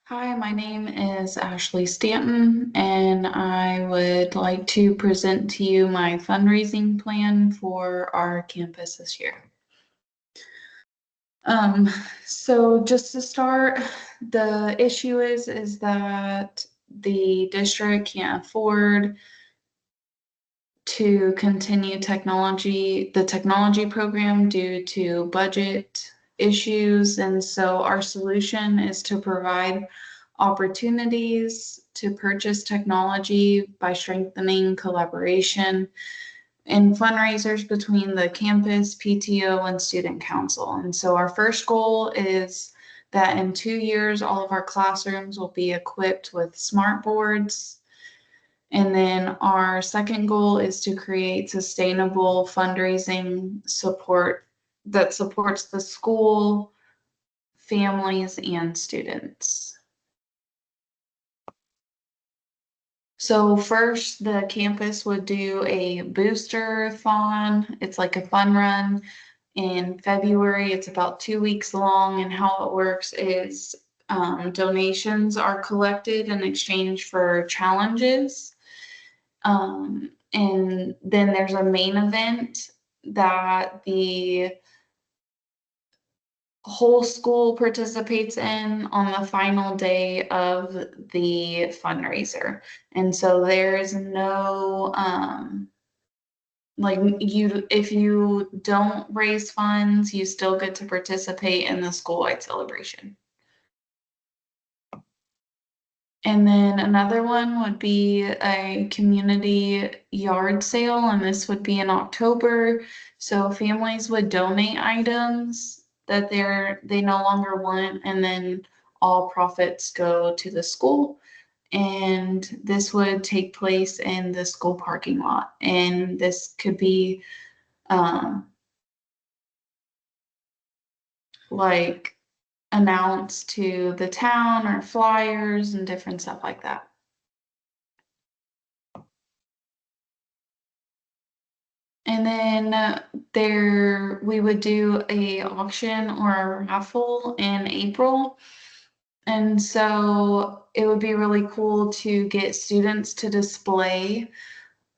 Hi, my name is Ashley Stanton, and I would like to present to you my fundraising plan for our campus this year. Um, so just to start, the issue is that the district can't afford to continue the technology program due to budget issues. And so our solution is to provide opportunities to purchase technology by strengthening collaboration and fundraisers between the campus, PTO, and student council. And so our first goal is that in 2 years, all of our classrooms will be equipped with smart boards. And then our second goal is to create sustainable fundraising support that supports the school, families, and students. So first, the campus would do a booster-thon. It's like a fun run in February. It's about 2 weeks long, and how it works is donations are collected in exchange for challenges. And then there's a main event that the whole school participates in on the final day of the fundraiser. And so there's no, like if you don't raise funds, you still get to participate in the school-wide celebration. And then another one would be a community yard sale, and this would be in October. So families would donate items that they no longer want, and then all profits go to the school. And this would take place in the school parking lot. And this could be um, like announced to the town or flyers and different stuff like that. And then we would do a auction or a raffle in April. And so it would be really cool to get students to display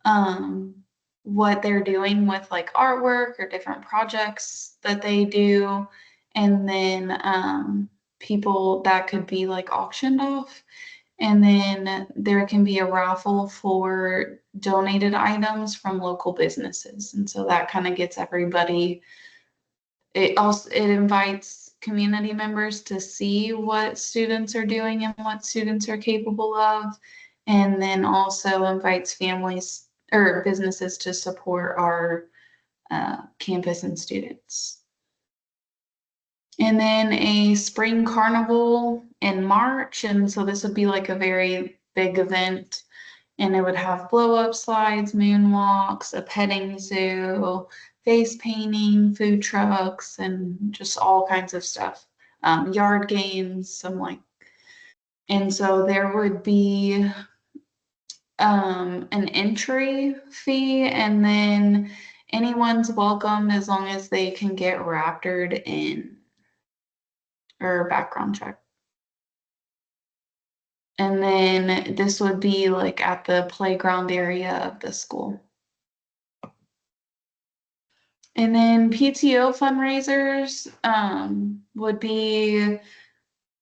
um, what they're doing with like artwork or different projects that they do. And then people that could be like auctioned off. And then there can be a raffle for donated items from local businesses. And so that kind of gets everybody, it invites community members to see what students are doing and what students are capable of. And then also invites families or businesses to support our campus and students. And then a spring carnival in March. And so this would be like a very big event. And it would have blow up slides, moonwalks, a petting zoo, face painting, food trucks, and just all kinds of stuff. Yard games, some like. And so there would be an entry fee, and then anyone's welcome as long as they can get raptored in or background check. And then this would be like at the playground area of the school. And then PTO fundraisers would be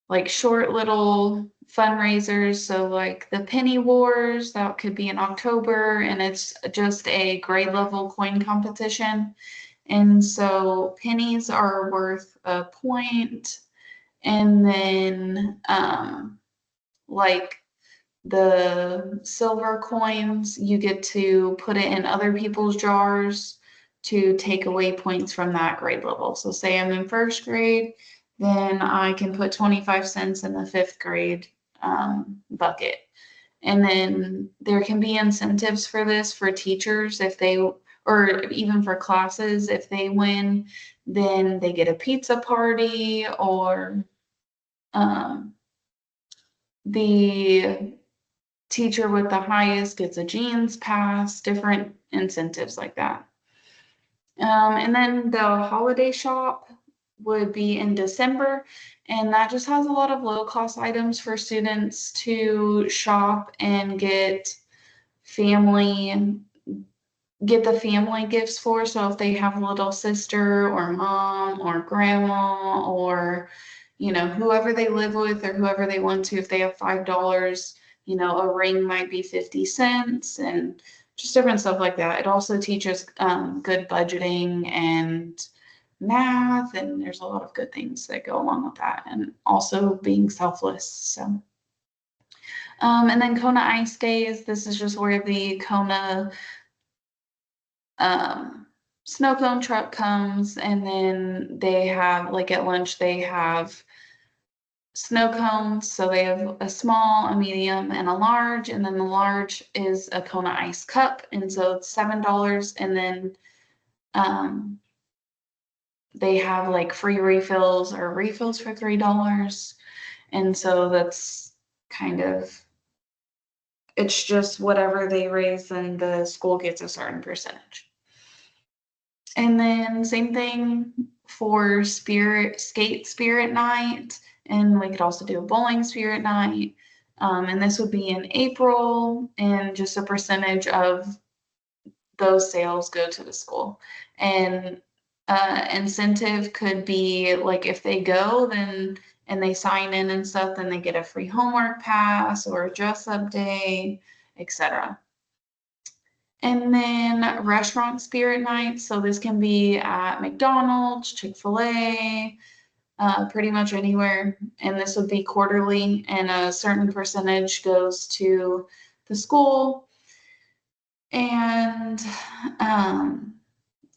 like short little fundraisers. So like the Penny Wars, that could be in October, and it's just a grade level coin competition. And so pennies are worth a point. And then like the silver coins, you get to put it in other people's jars to take away points from that grade level. So say I'm in first grade, then I can put 25 cents in the fifth grade bucket. And then there can be incentives for this for teachers if they, or even for classes, if they win, then they get a pizza party or the teacher with the highest gets a jeans pass, different incentives like that. And then the holiday shop, would be in December, and that just has a lot of low cost items for students to shop and family get the family gifts for. So if they have a little sister or mom or grandma or, whoever they live with or whoever they want to, if they have $5, a ring might be 50 cents and just different stuff like that. It also teaches good budgeting and math, and there's a lot of good things that go along with that, and also being selfless. So, and then Kona Ice Days, this is just where the Kona um, snow cone truck comes, and then they have, like at lunch, they have snow cones. So they have a small, a medium, and a large, and then the large is a Kona Ice cup, and so it's $7, and then um, they have like free refills or refills for $3, and so that's kind of, it's just whatever they raise, and the school gets a certain percentage. And then same thing for skate spirit night, and we could also do a bowling spirit night. And this would be in April, and just a percentage of those sales go to the school. And incentive could be like if they go then and they sign in and stuff, then they get a free homework pass or a dress up day, etc. And then restaurant spirit night. So this can be at McDonald's, Chick-fil-A, pretty much anywhere. And this would be quarterly, and a certain percentage goes to the school. And an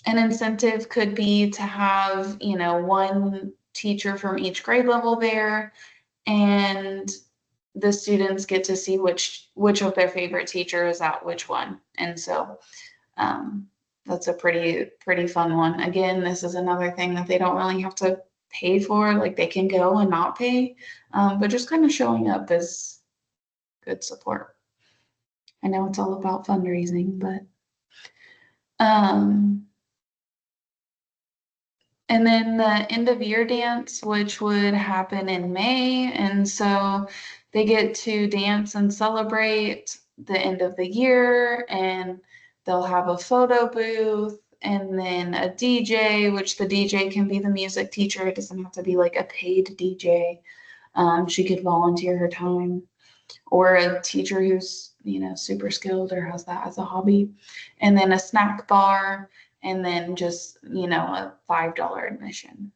incentive could be to have, one teacher from each grade level there, and the students get to see which of their favorite teacher is at which one. And so that's a pretty fun one. Again, this is another thing that they don't really have to pay for. Like they can go and not pay, but just kind of showing up is good support. I know it's all about fundraising, but and then the end of year dance, which would happen in May. And so they get to dance and celebrate the end of the year, and they'll have a photo booth and then a DJ, which the DJ can be the music teacher. It doesn't have to be like a paid DJ. She could volunteer her time, or a teacher who's, super skilled or has that as a hobby. And then a snack bar, and then just, a $5 admission.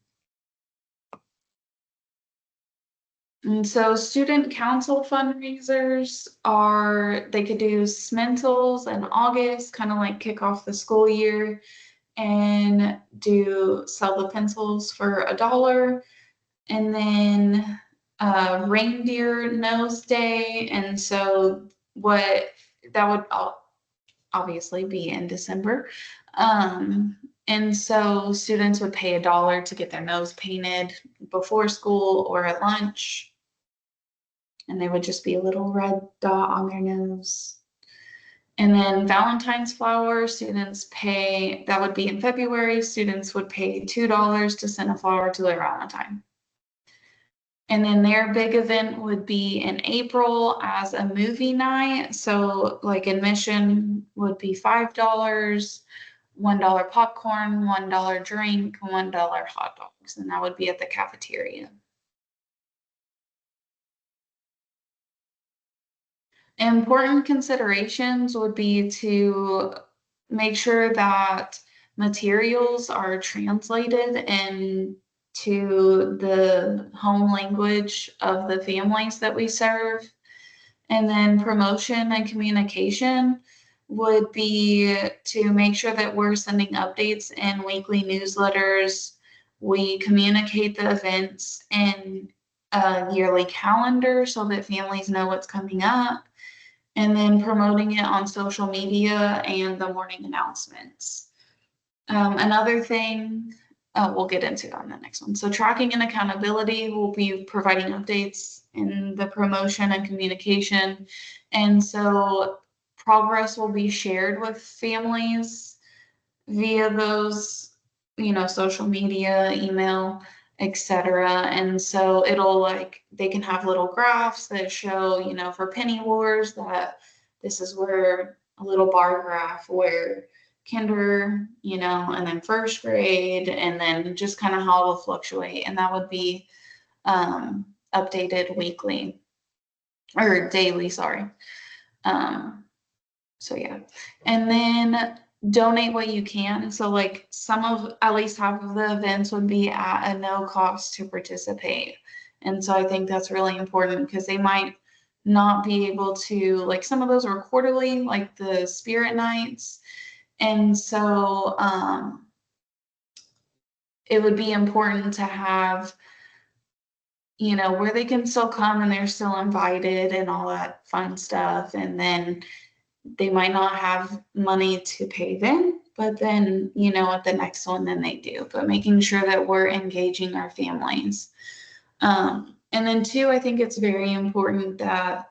And so student council fundraisers they could do Smentals in August, kind of like kick off the school year, and sell the pencils for $1. And then reindeer nose day. And so that would obviously be in December. And so students would pay $1 to get their nose painted before school or at lunch. And they would just be a little red dot on their nose. And then Valentine's flower, that would be in February. Students would pay $2 to send a flower to their Valentine. And then their big event would be in April as a movie night. So like admission would be $5, $1 popcorn, $1 drink, $1 hot dogs, and that would be at the cafeteria. Important considerations would be to make sure that materials are translated into the home language of the families that we serve. And then promotion and communication would be to make sure that we're sending updates in weekly newsletters. We communicate the events in a yearly calendar so that families know what's coming up, and then promoting it on social media and the morning announcements. Another thing we'll get into on the next one. So tracking and accountability, will be providing updates in the promotion and communication. And so progress will be shared with families via those, social media, email. etc. And so it'll like they can have little graphs that show, for penny wars that this is where a little bar graph where kinder, and then first grade, and then just kind of how it'll fluctuate. And that would be updated weekly or daily, sorry. Um, so yeah. And then donate what you can. So like at least half of the events would be at a no cost to participate. And so I think that's really important because they might not be able to, like some of those are quarterly, like the spirit nights. And so it would be important to have, where they can still come and they're still invited and all that fun stuff. And then they might not have money to pay them, but then, at the next one, then they do. But making sure that we're engaging our families. And then two, I think it's very important that,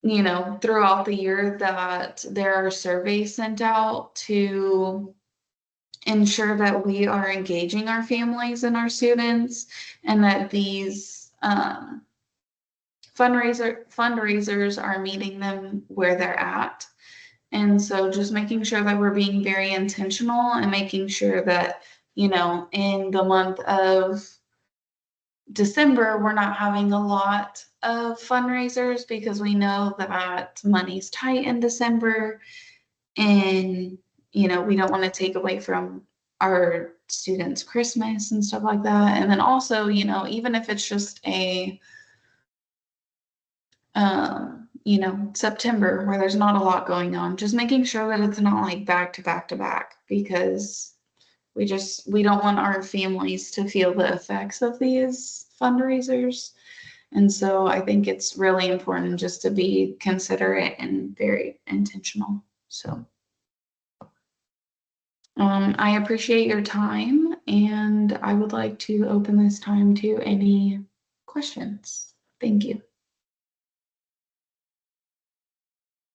throughout the year that there are surveys sent out to ensure that we are engaging our families and our students and that these fundraisers are meeting them where they're at. And so just making sure that we're being very intentional and making sure that, in the month of December, we're not having a lot of fundraisers because we know that money's tight in December and, we don't want to take away from our students' Christmas and stuff like that. And then also, even if it's just a September where there's not a lot going on, just making sure that it's not like back to back to back because we don't want our families to feel the effects of these fundraisers. And so I think it's really important just to be considerate and very intentional. So I appreciate your time and I would like to open this time to any questions. Thank you.